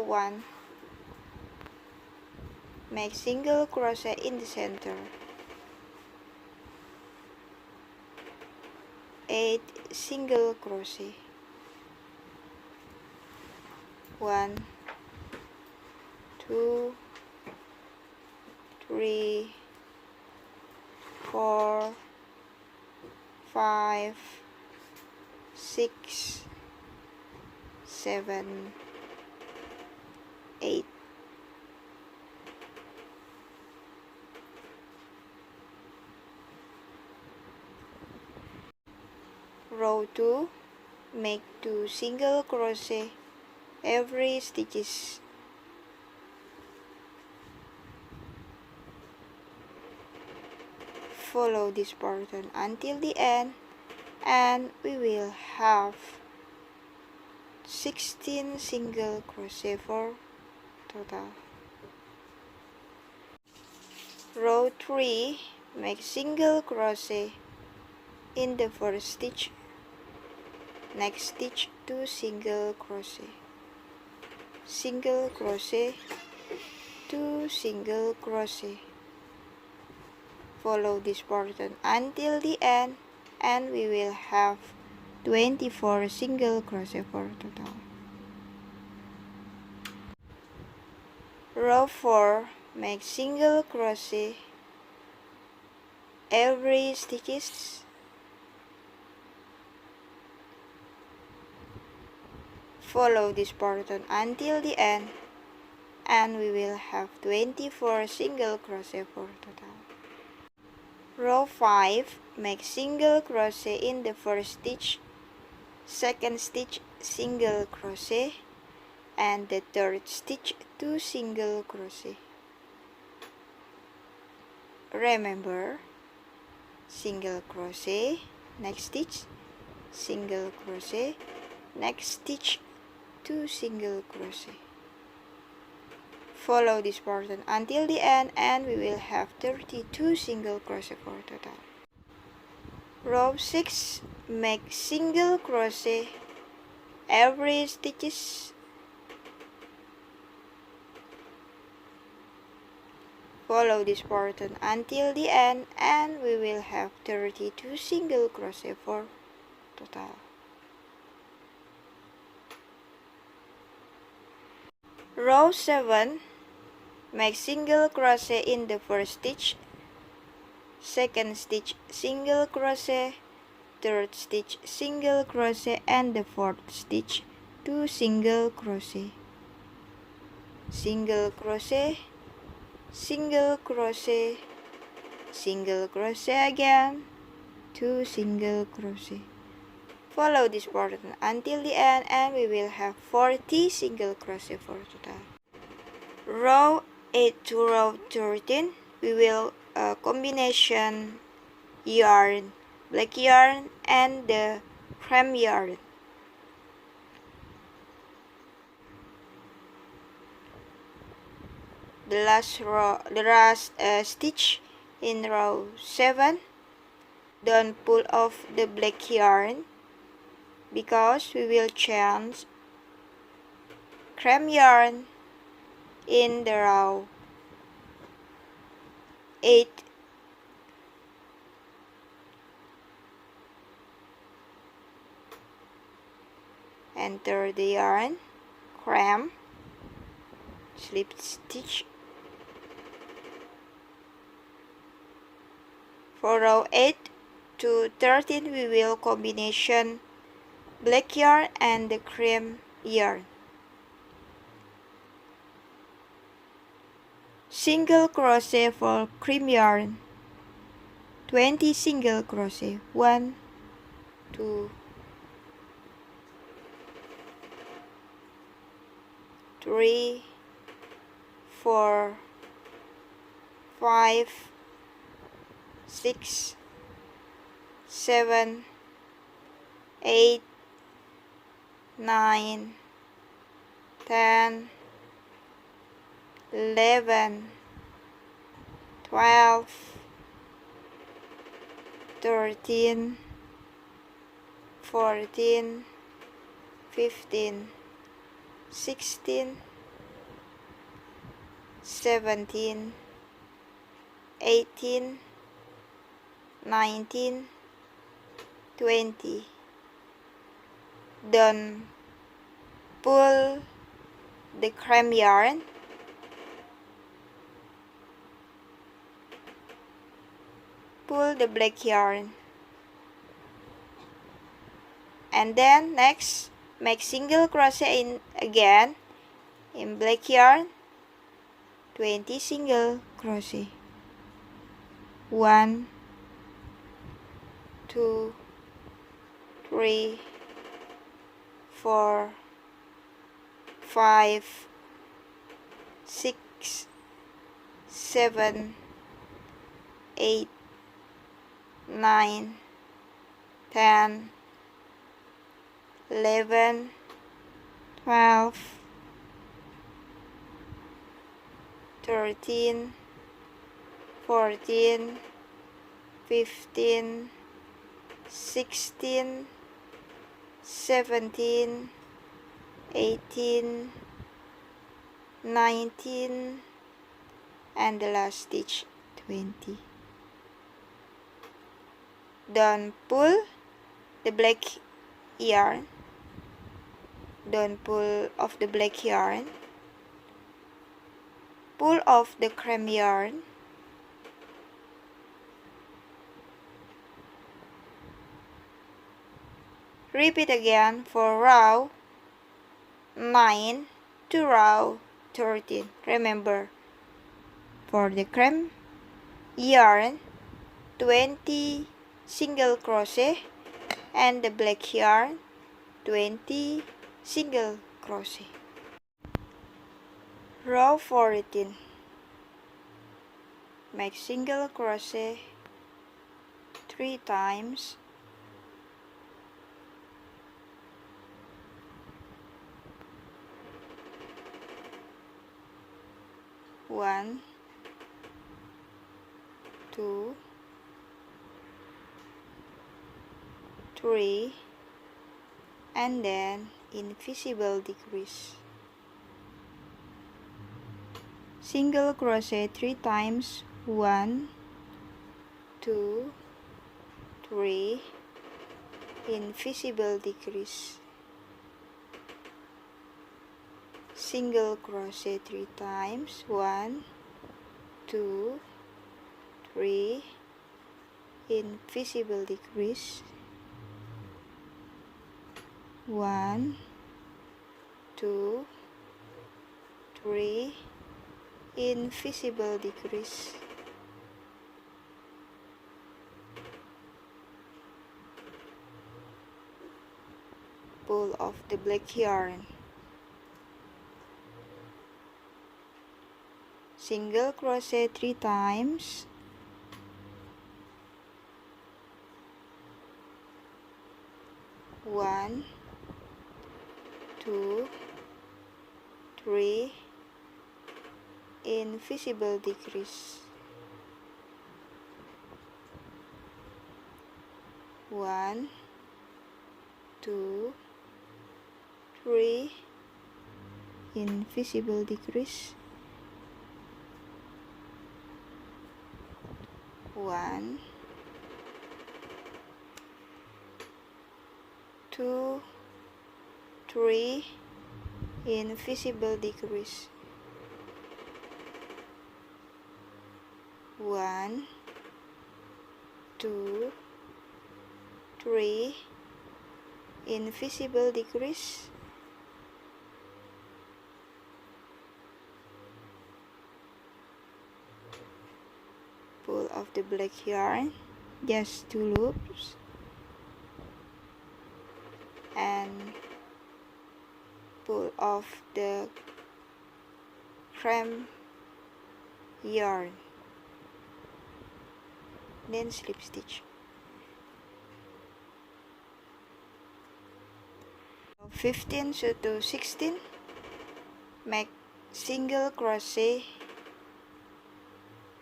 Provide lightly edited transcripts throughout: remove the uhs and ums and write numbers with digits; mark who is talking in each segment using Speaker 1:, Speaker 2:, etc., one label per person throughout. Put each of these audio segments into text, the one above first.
Speaker 1: row 1, make single crochet in the center, 8 single crochet, 1, 2, 3, 4, 5, 6, 7, 8. Row 2, make 2 single crochet every stitches. Follow this pattern until the end, and we will have 16 single crochet for total. Row 3, make single crochet in the first stitch, next stitch 2 single crochet, single crochet, 2 single crochet. Follow this pattern until the end, and we will have 24 single crochet for total. Row 4, make single crochet every stitches. Follow this pattern until the end, and we will have 24 single crochet for total. Row 5, make single crochet in the first stitch, second stitch single crochet, and the third stitch 2 single crochet. Remember, single crochet, next stitch, single crochet, next stitch 2 single crochet. Follow this pattern until the end, and we will have 32 single crochet for total. Row 6, make single crochet every stitches. Follow this pattern until the end, and we will have 32 single crochet for total. Row 7, make single crochet in the first stitch, second stitch single crochet, third stitch single crochet, and the fourth stitch 2 single crochet, single crochet, single crochet, single crochet again, 2 single crochet. Follow this pattern until the end, and we will have 40 single crochet for total. Row 8 to row 13, we will combination yarn, black yarn and the cream yarn. The last stitch in row 7, don't pull off the black yarn, because we will change cream yarn in the row 8. Enter the yarn, cream, slip stitch. For row 8 to 13, we will combination black yarn and the cream yarn. Single crochet for cream yarn, 20 single crochet, 1, 2, 3, 4, 5, 6, 7, 8, 9, 10, 11, 12, 13, 14, 15, 16, 17, 18, 19, 20. Don't pull the cream yarn. Pull the black yarn. And then next, make single crochet in again in black yarn, 20 single crochet. 1, 2, 3, 4, 5, 6, 7, 8, 9, 10, 11, 12, 13, 14, 15, 16, 17, 18, 19, and the last stitch 20. Don't pull the black yarn. Don't pull off the black yarn. Pull off the cream yarn. Repeat again for row 9 to row 13. Remember, for the cream yarn, 20 single crochet, and the black yarn, 20 single crochet. Row 14. Make single crochet 3 times. One, 2, 3, and then invisible decrease. Single crochet 3 times. 1, 2, 3, invisible decrease. Single crochet 3 times. 1, 2, 3, invisible decrease. 1, 2, 3, invisible decrease. Pull off the black yarn. Single crochet 3 times. 1, 2, 3, invisible decrease. 1, 2, 3, invisible decrease. 1, 2, 3, invisible decrease. 1, 2, 3, invisible decrease. Pull off the black yarn, just 2 loops, and pull off the cream yarn, then slip stitch. 15 to 16, make single crochet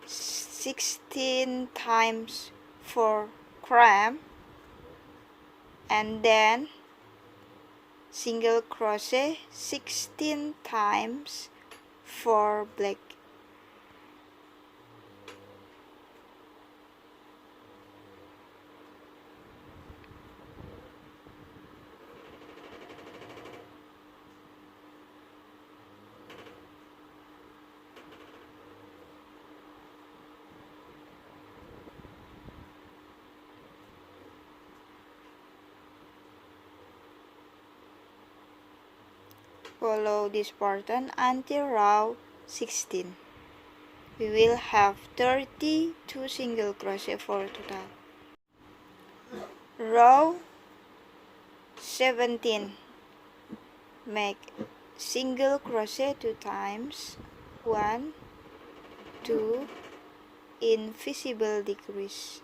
Speaker 1: 16 times for cream, and then single crochet 16 times for black Follow this pattern until row 16. We will have 32 single crochet for total. Row 17. Make single crochet 2 times, 1, 2, invisible decrease.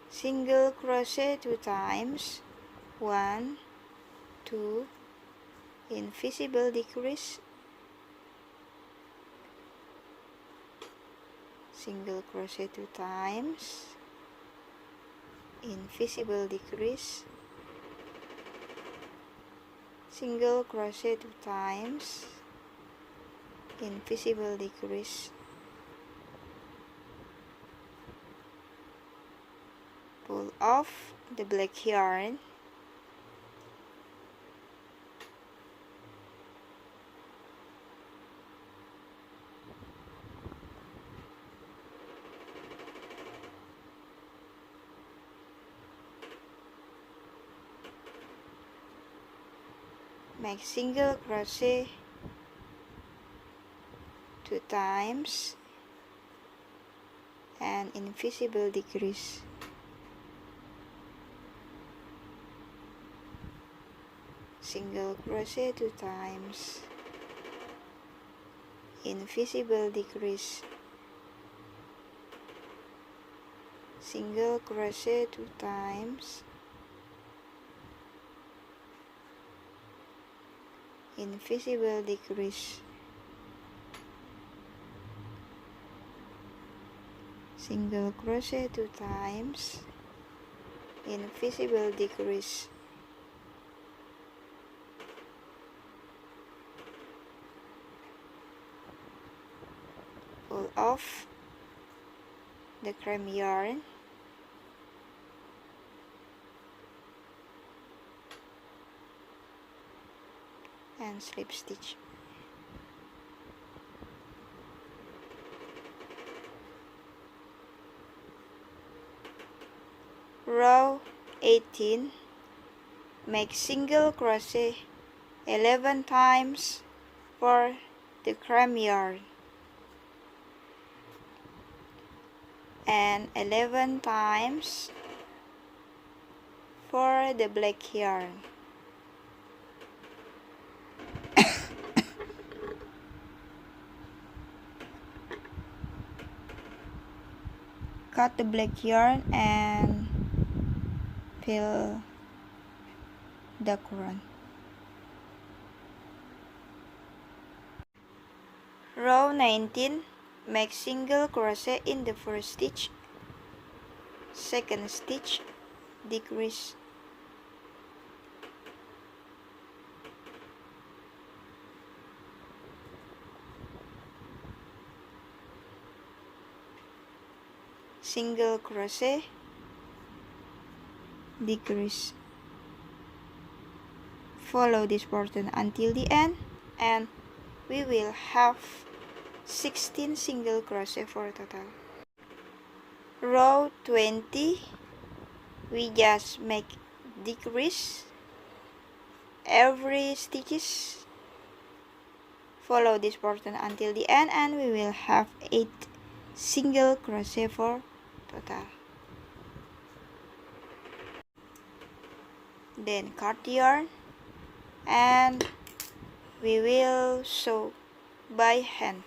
Speaker 1: Single crochet 2 times, 1, 2, invisible decrease. Single crochet 2 times, invisible decrease. Single crochet 2 times, invisible decrease. Pull off the black yarn. Make single crochet 2 times and invisible decrease. Single crochet 2 times, invisible decrease. Single crochet 2 times, invisible decrease. Single crochet 2 times, invisible decrease. Pull off the cream yarn. And slip stitch. Row 18. Make single crochet 11 times for the cream yarn and 11 times for the black yarn. Cut the black yarn and fill the crown. Row 19. Make single crochet in the first stitch, second stitch, decrease. Single crochet, decrease. Follow this pattern until the end and we will have 16 single crochet for total. Row 20, we just make decrease every stitches. Follow this pattern until the end and we will have 8 single crochet for total. Then cut yarn and we will sew by hand.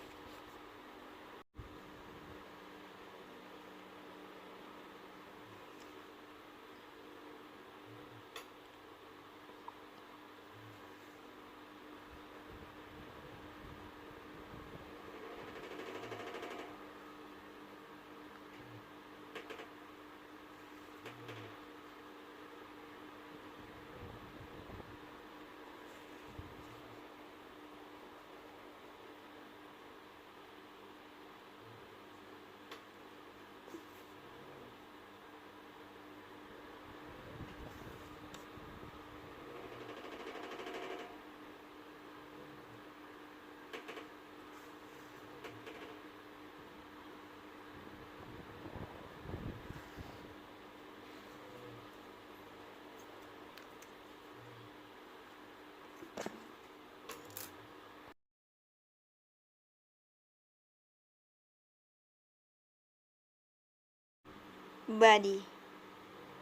Speaker 1: body.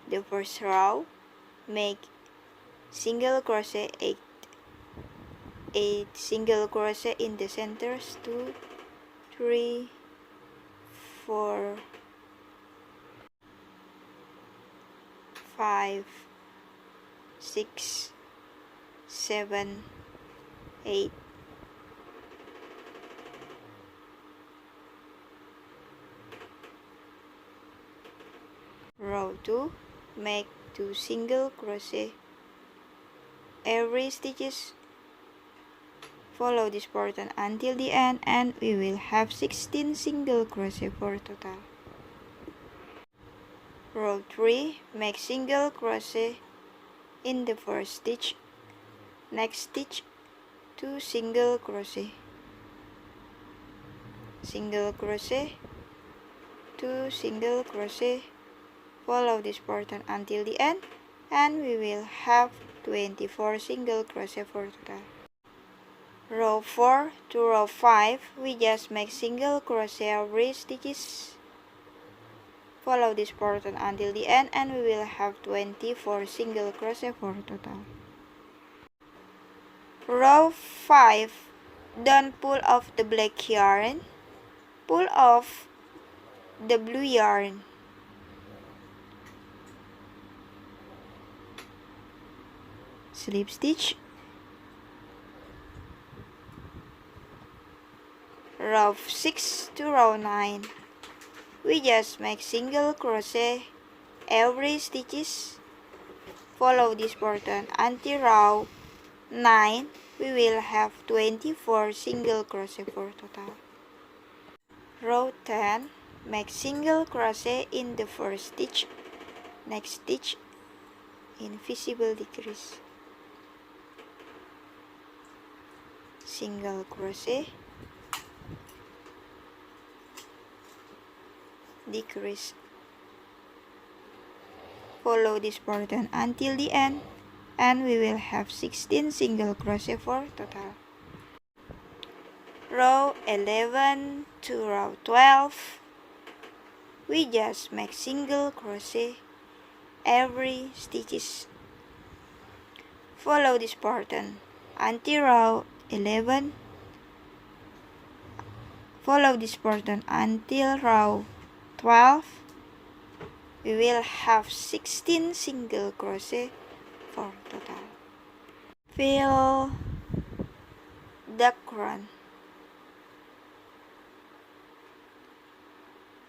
Speaker 1: The first row, make single crochet 8 single crochet in the centers, 2 3 4 5 6 7 8. Row 2, make 2 single crochet every stitches. Follow this pattern until the end and we will have 16 single crochet for total. Row 3, make single crochet in the first stitch. Next stitch, 2 single crochet, single crochet, 2 single crochet. Follow this pattern until the end and we will have 24 single crochet for total. Row 4 to row 5, we just make single crochet every stitches. Follow this pattern until the end and we will have 24 single crochet for total. Row 5, don't pull off the black yarn, pull off the blue yarn. Slip stitch. Row 6 to row 9, we just make single crochet every stitches. Follow this pattern until row 9, we will have 24 single crochet for total. Row 10, make single crochet in the first stitch. Next stitch, invisible decrease, single crochet, decrease. Follow this pattern until the end and we will have 16 single crochet for total. Row 11 to row 12, we just make single crochet every stitches. Follow this pattern until row 11. Follow this pattern until row 12. We will have 16 single crochet for total. Fill the crown.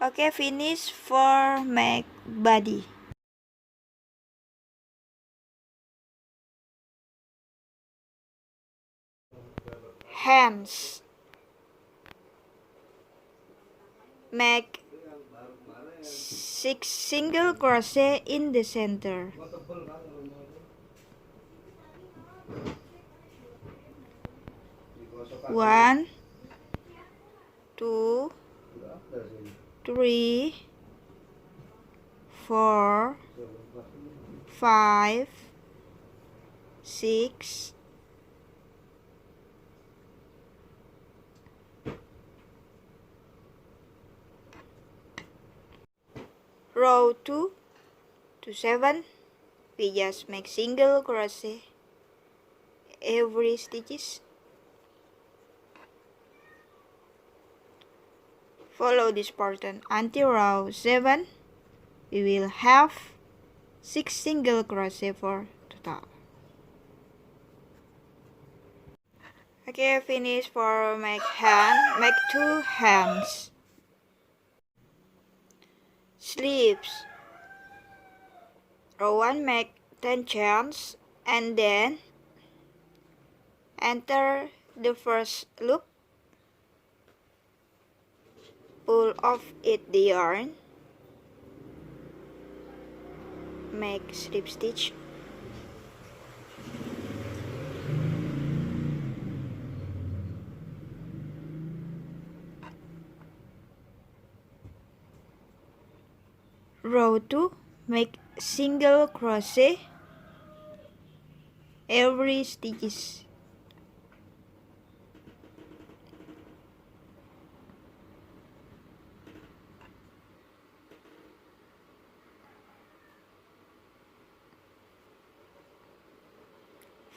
Speaker 1: Okay, finish for make body. Hands. Make 6 single crochet in the center. 1 2 3 4 5 6 row 2 to 7, we just make single crochet every stitches. Follow this pattern until row 7, we will have 6 single crochet for total. Okay, finish for make 2 hands. Sleeves. Row 1 make 10 chains and then enter the first loop, pull off it the yarn, make slip stitch, row 2 make single crochet every stitches.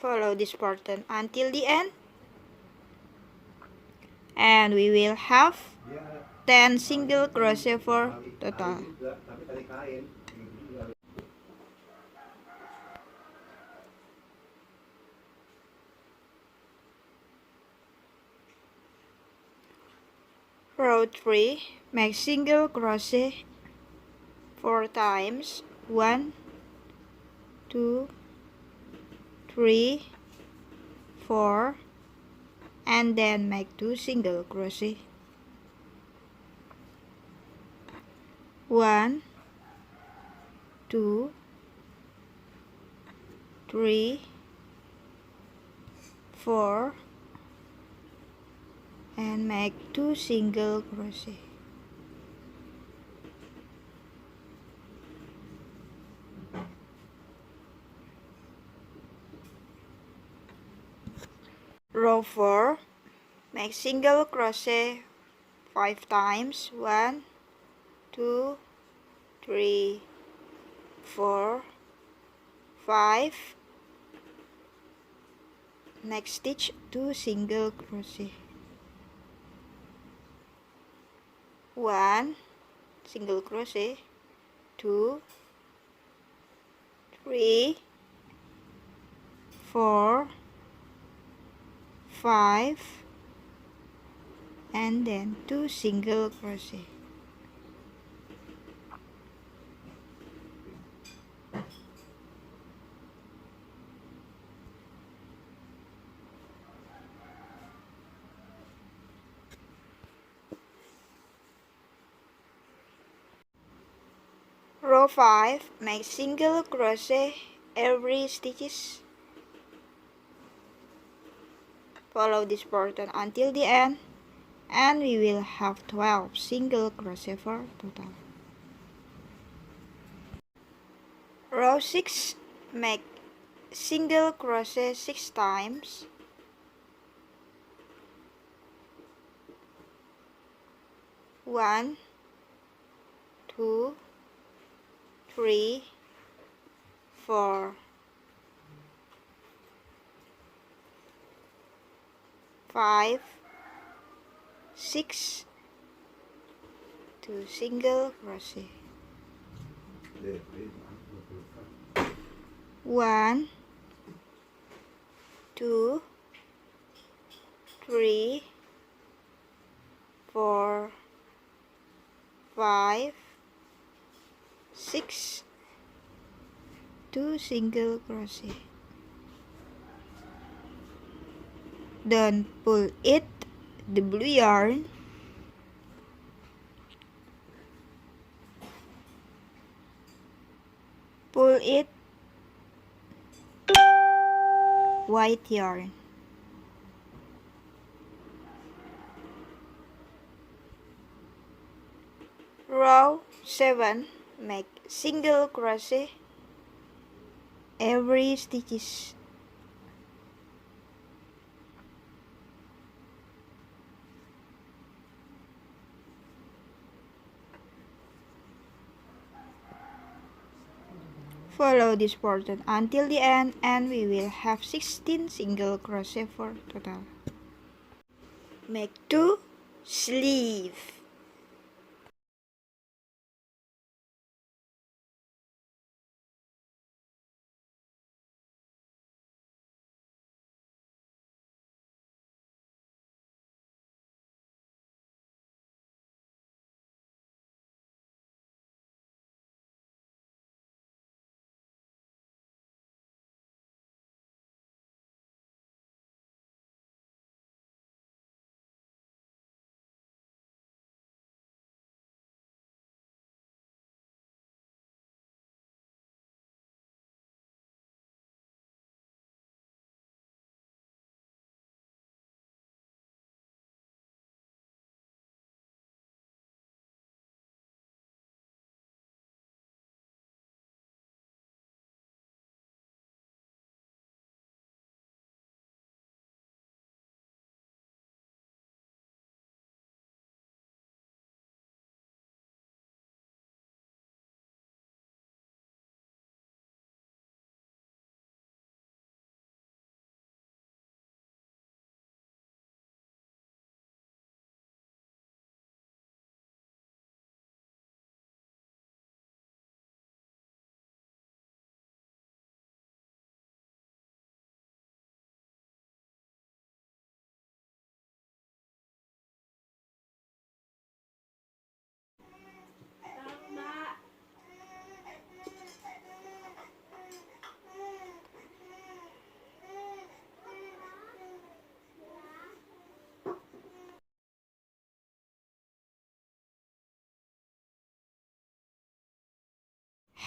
Speaker 1: Follow this pattern until the end, and we will have 10 single crochet for total. Row 3, make single crochet 4 times. 1, 2, 3, 4, and then make 2 single crochet. 1, 2, 3, 4, and make 2 single crochet. Row 4, make single crochet 5 times. 1, 2, 3, 4, 5. Next stitch 2 single crochet. 1 single crochet, 2, 3, 4, 5, and then 2 single crochet. Row 5, make single crochet every stitches. Follow this pattern until the end, and we will have 12 single crochet for total. Row 6, make single crochet 6 times. 1, 2, 3, 4, 5, 6, 2 single crochet. 1, 2, 3, 4, 5, 6, 2 single crochet. Don't pull it, the blue yarn, pull it, white yarn. Row 7, make single crochet every stitches. Follow this pattern until the end, and we will have 16 single crochet for total. Make 2 sleeve.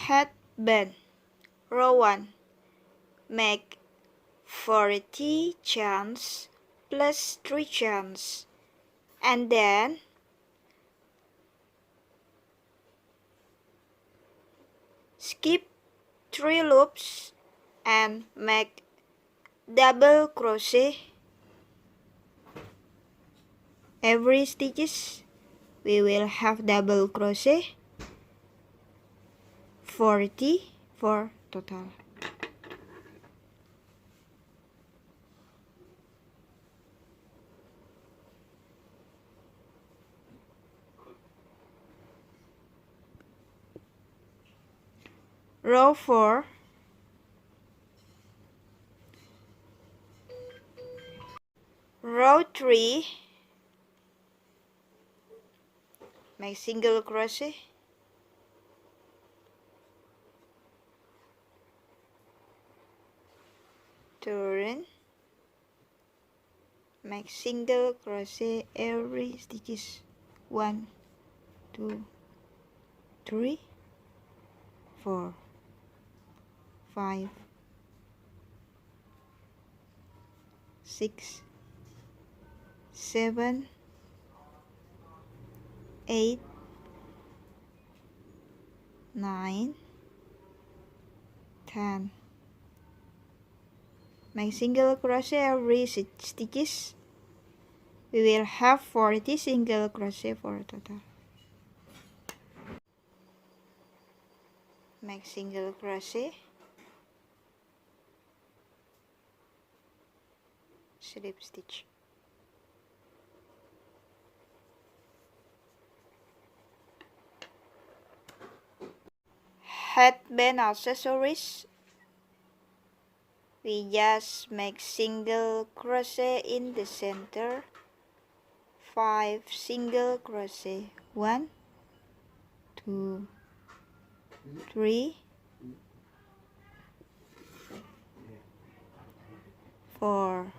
Speaker 1: Headband. Row 1. Make 40 chains plus 3 chains, and then skip 3 loops and make double crochet every stitches. We will have double crochet 40 for total. Row 4. Row 3. Make single crochet. Turn. Make single crochet every stitches. 1, 2, 3, 4, 5, 6, 7, 8, 9, 10. Make single crochet every 6 stitches. We will have 40 single crochet for total. Make single crochet, slip stitch. Headband accessories. We just make single crochet in the center, 5 single crochet, 1, 2, 3, 4,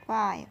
Speaker 1: 5,